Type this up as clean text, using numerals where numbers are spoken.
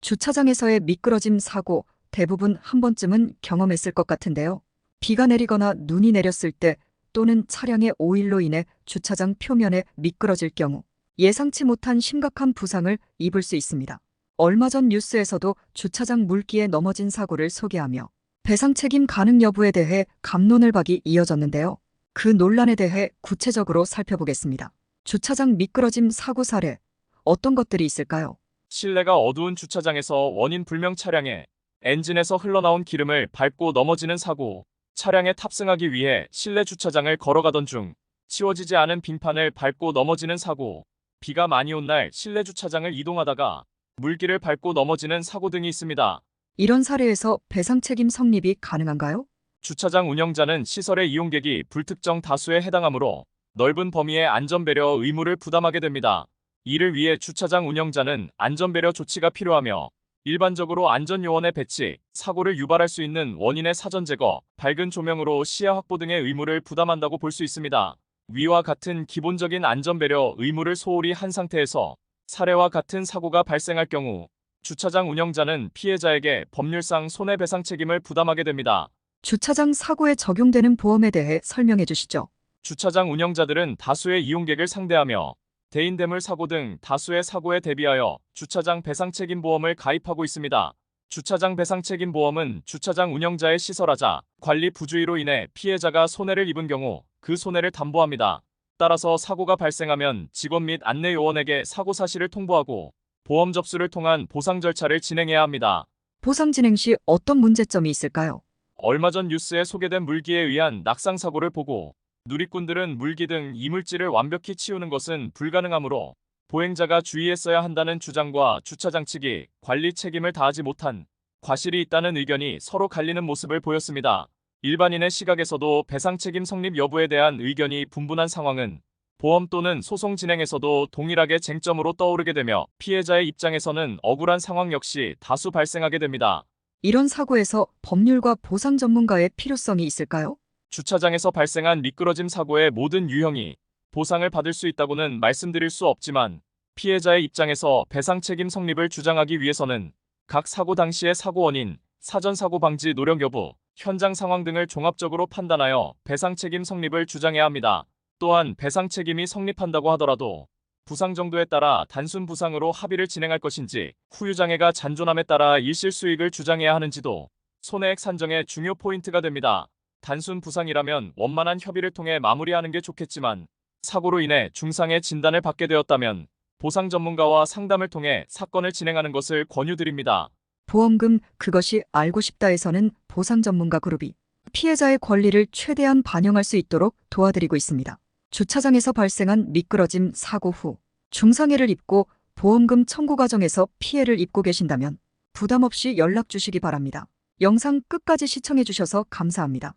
주차장에서의 미끄러짐 사고 대부분 한 번쯤은 경험했을 것 같은데요. 비가 내리거나 눈이 내렸을 때 또는 차량의 오일로 인해 주차장 표면에 미끄러질 경우 예상치 못한 심각한 부상을 입을 수 있습니다. 얼마 전 뉴스에서도 주차장 물기에 넘어진 사고를 소개하며 배상 책임 가능 여부에 대해 갑론을박이 이어졌는데요. 그 논란에 대해 구체적으로 살펴보겠습니다. 주차장 미끄러짐 사고 사례, 어떤 것들이 있을까요? 실내가 어두운 주차장에서 원인 불명 차량에 엔진에서 흘러나온 기름을 밟고 넘어지는 사고, 차량에 탑승하기 위해 실내 주차장을 걸어가던 중 치워지지 않은 빙판을 밟고 넘어지는 사고, 비가 많이 온 날 실내 주차장을 이동하다가 물길을 밟고 넘어지는 사고 등이 있습니다. 이런 사례에서 배상 책임 성립이 가능한가요? 주차장 운영자는 시설의 이용객이 불특정 다수에 해당하므로 넓은 범위의 안전배려 의무를 부담하게 됩니다. 이를 위해 주차장 운영자는 안전배려 조치가 필요하며 일반적으로 안전요원의 배치, 사고를 유발할 수 있는 원인의 사전 제거, 밝은 조명으로 시야 확보 등의 의무를 부담한다고 볼 수 있습니다. 위와 같은 기본적인 안전배려 의무를 소홀히 한 상태에서 사례와 같은 사고가 발생할 경우 주차장 운영자는 피해자에게 법률상 손해배상 책임을 부담하게 됩니다. 주차장 사고에 적용되는 보험에 대해 설명해 주시죠. 주차장 운영자들은 다수의 이용객을 상대하며 대인대물 사고 등 다수의 사고에 대비하여 주차장 배상책임보험을 가입하고 있습니다. 주차장 배상책임보험은 주차장 운영자의 시설하자, 관리 부주의로 인해 피해자가 손해를 입은 경우 그 손해를 담보합니다. 따라서 사고가 발생하면 직원 및 안내요원에게 사고 사실을 통보하고 보험 접수를 통한 보상 절차를 진행해야 합니다. 보상 진행 시 어떤 문제점이 있을까요? 얼마 전 뉴스에 소개된 물기에 의한 낙상 사고를 보고 누리꾼들은 물기 등 이물질을 완벽히 치우는 것은 불가능하므로 보행자가 주의했어야 한다는 주장과 주차장 측이 관리 책임을 다하지 못한 과실이 있다는 의견이 서로 갈리는 모습을 보였습니다. 일반인의 시각에서도 배상 책임 성립 여부에 대한 의견이 분분한 상황은 보험 또는 소송 진행에서도 동일하게 쟁점으로 떠오르게 되며 피해자의 입장에서는 억울한 상황 역시 다수 발생하게 됩니다. 이런 사고에서 법률과 보상 전문가의 필요성이 있을까요? 주차장에서 발생한 미끄러짐 사고의 모든 유형이 보상을 받을 수 있다고는 말씀드릴 수 없지만 피해자의 입장에서 배상 책임 성립을 주장하기 위해서는 각 사고 당시의 사고 원인, 사전 사고 방지 노력 여부, 현장 상황 등을 종합적으로 판단하여 배상 책임 성립을 주장해야 합니다. 또한 배상 책임이 성립한다고 하더라도 부상 정도에 따라 단순 부상으로 합의를 진행할 것인지 후유 장애가 잔존함에 따라 일실 수익을 주장해야 하는지도 손해액 산정의 중요 포인트가 됩니다. 단순 부상이라면 원만한 협의를 통해 마무리하는 게 좋겠지만 사고로 인해 중상의 진단을 받게 되었다면 보상 전문가와 상담을 통해 사건을 진행하는 것을 권유드립니다. 보험금 그것이 알고 싶다에서는 보상 전문가 그룹이 피해자의 권리를 최대한 반영할 수 있도록 도와드리고 있습니다. 주차장에서 발생한 미끄러짐 사고 후 중상해를 입고 보험금 청구 과정에서 피해를 입고 계신다면 부담 없이 연락 주시기 바랍니다. 영상 끝까지 시청해 주셔서 감사합니다.